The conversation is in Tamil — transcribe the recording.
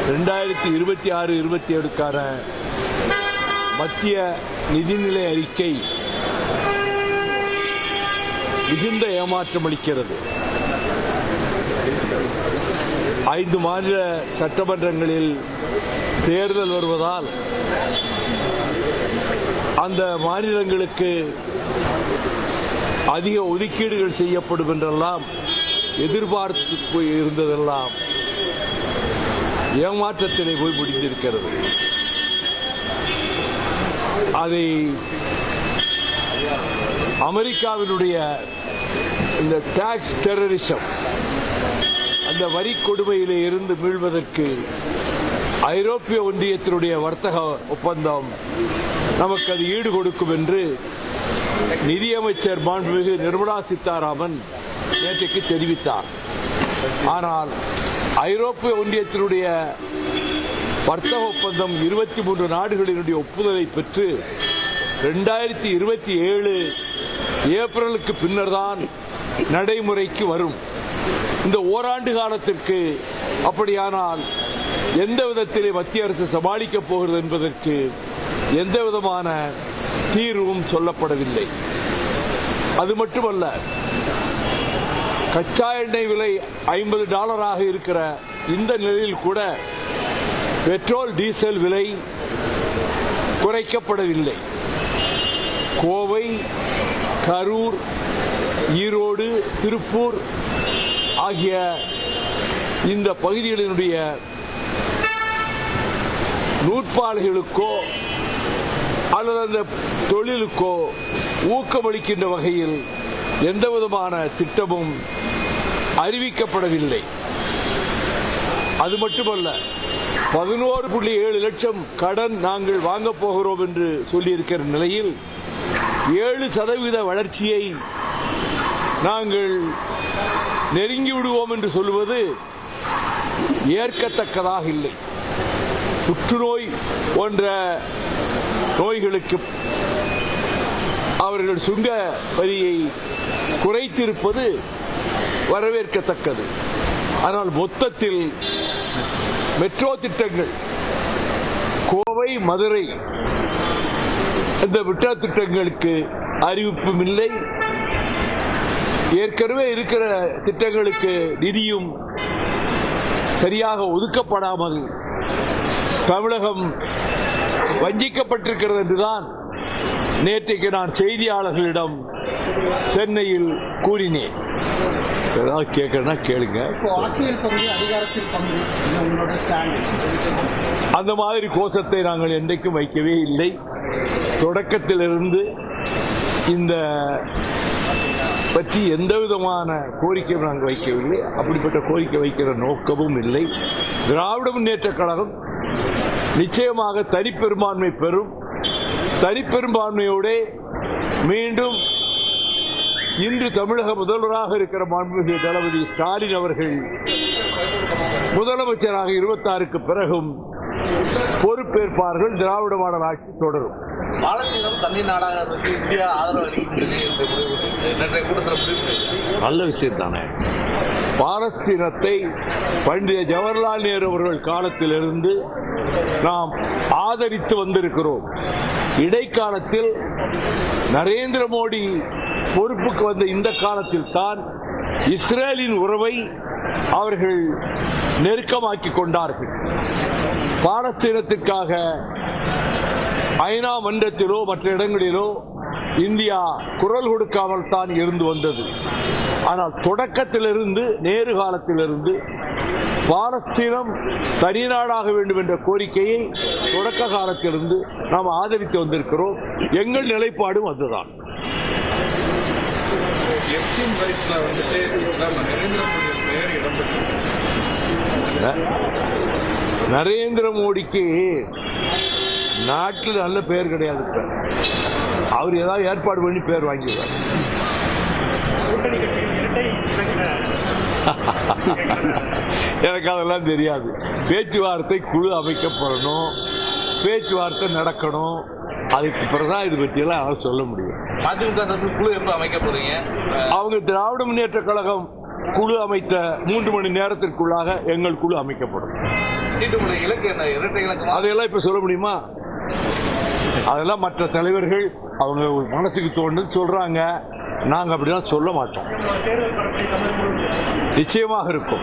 2026-27க்கான மத்திய நிதிநிலை அறிக்கை மிகுந்த ஏமாற்றம் அளிக்கிறது. 5 மாநில சட்டமன்றங்களில் தேர்தல் வருவதால் அந்த மாநிலங்களுக்கு அதிக ஒதுக்கீடுகள் செய்யப்படும் என்றெல்லாம் எதிர்பார்த்து இருந்ததெல்லாம் ஏமாற்றத்திலே போய் முடிந்திருக்கிறது. அதை அமெரிக்காவினுடைய இந்த டாக்ஸ் டெரரிசம், அந்த வரி கொடுமையிலே இருந்து மீள்வதற்கு ஐரோப்பிய ஒன்றியத்தினுடைய வர்த்தக ஒப்பந்தம் நமக்கு அது ஈடு கொடுக்கும் என்று நிதியமைச்சர் மாண்புமிகு நிர்மலா சீதாராமன் நேற்றைக்கு தெரிவித்தார். ஆனால் ஐரோப்பிய ஒன்றியத்தினுடைய வர்த்தக ஒப்பந்தம் 23 நாடுகளினுடைய ஒப்புதலை பெற்று 2027 ஏப்ரலுக்கு பின்னர் தான் நடைமுறைக்கு வரும். இந்த ஓராண்டு காலத்திற்கு அப்படியானால் எந்த விதத்திலே மத்திய அரசு சமாளிக்கப் போகிறது என்பதற்கு எந்த விதமான தீர்வும் சொல்லப்படவில்லை. அது மட்டுமல்ல, கச்சா எண்ணெய் விலை $50 இருக்கிற இந்த நிலையில் கூட பெட்ரோல் டீசல் விலை குறைக்கப்படவில்லை. கோவை, கரூர், ஈரோடு, திருப்பூர் ஆகிய இந்த பகுதிகளினுடைய நூற்பாலைகளுக்கோ அல்லது அந்த தொழிலுக்கோ ஊக்கமளிக்கின்ற வகையில் எந்தவிதமான திட்டமும் அறிவிக்கப்படவில்லை. அது மட்டுமல்ல, 11.7 லட்சம் கடன் நாங்கள் வாங்கப் போகிறோம் என்று சொல்லியிருக்கிற நிலையில் 7% வளர்ச்சியை நாங்கள் நெருங்கி விடுவோம் என்று சொல்லுவது ஏற்கத்தக்கதாக இல்லை. புற்றுநோய் போன்ற நோய்களுக்கு அவர்கள் சுங்க வரியை குறைத்திருப்பது வரவேற்கத்தக்கது. ஆனால் மொத்தத்தில் மெட்ரோ திட்டங்கள், கோவை, மதுரை, இந்த மெட்ரோ திட்டங்களுக்கு அறிவிப்பும் இல்லை. ஏற்கனவே இருக்கிற திட்டங்களுக்கு நிதியும் சரியாக ஒதுக்கப்படாமல் தமிழகம் வஞ்சிக்கப்பட்டிருக்கிறது என்றுதான் நேற்றைக்கு நான் செய்தியாளர்களிடம் சென்னையில் கூறினேன். ஏதாவது கேட்கறதுனா கேளுங்க. அந்த மாதிரி கோஷத்தை நாங்கள் என்றைக்கும் வைக்கவே இல்லை. தொடக்கத்திலிருந்து இந்த பற்றி எந்த விதமான கோரிக்கையும் நாங்கள் வைக்கவில்லை. அப்படிப்பட்ட கோரிக்கை வைக்கிற நோக்கமும் இல்லை. திராவிட முன்னேற்றக் கழகம் நிச்சயமாக தனிப்பெரும்பான்மை பெறும். தனிப்பெரும்பான்மையோட மீண்டும் இன்று தமிழக முதல்வராக இருக்கிற மாண்புமிகு தளபதி ஸ்டாலின் அவர்கள் முதலமைச்சராக 26க்கு பிறகும் பொறுப்பேற்பார்கள். திராவிட மாடல் ஆட்சி தொடரும். நல்ல விஷயம் தானே. பாலஸ்தீனத்தை பண்டித ஜவஹர்லால் நேரு அவர்கள் காலத்திலிருந்து நாம் ஆதரித்து வந்திருக்கிறோம். இடைக்காலத்தில் நரேந்திர மோடி பொறுப்புக்கு வந்த இந்த காலத்தில் தான் இஸ்ரேலின் உறவை அவர்கள் நெருக்கமாக்கிக் கொண்டார்கள். பாலஸ்தீனத்திற்காக ஐநா மன்றத்திலோ மற்ற இடங்களிலோ இந்தியா குரல் கொடுக்காமல் தான் இருந்து வந்தது. ஆனால் தொடக்கத்திலிருந்து, நேரு காலத்திலிருந்து பாலஸ்தீனம் தனிநாடாக வேண்டும் என்ற கோரிக்கையை தொடக்க காலத்திலிருந்து நாம் ஆதரித்து வந்திருக்கிறோம். எங்கள் நிலைப்பாடும் அதுதான். நரேந்திர மோடிக்கு நாட்டில் நல்ல பெயர் கிடையாது. அவர் ஏதாவது ஏற்பாடு பண்ணி பேர் வாங்கிடுவார். எனக்கு அதெல்லாம் தெரியாது. பேச்சுவார்த்தை குழு அமைக்கப்படணும், பேச்சுவார்த்தை நடக்கணும். அதுக்கு பிறகுதான் இது பற்றியெல்லாம் யாரும் சொல்ல முடியும். அதிமுக குழு எப்ப அமைக்க போறீங்க? அவங்க திராவிட முன்னேற்ற கழகம் குழு அமைத்த 3 மணி நேரத்திற்குள்ளாக எங்கள் குழு அமைக்கப்படும். அதையெல்லாம் இப்ப சொல்ல முடியுமா? அதெல்லாம் மற்ற தலைவர்கள் அவங்க மனசுக்கு தோன்று சொல்றாங்க. நாங்க அப்படிலாம் சொல்ல மாட்டோம். நிச்சயமாக இருக்கும்.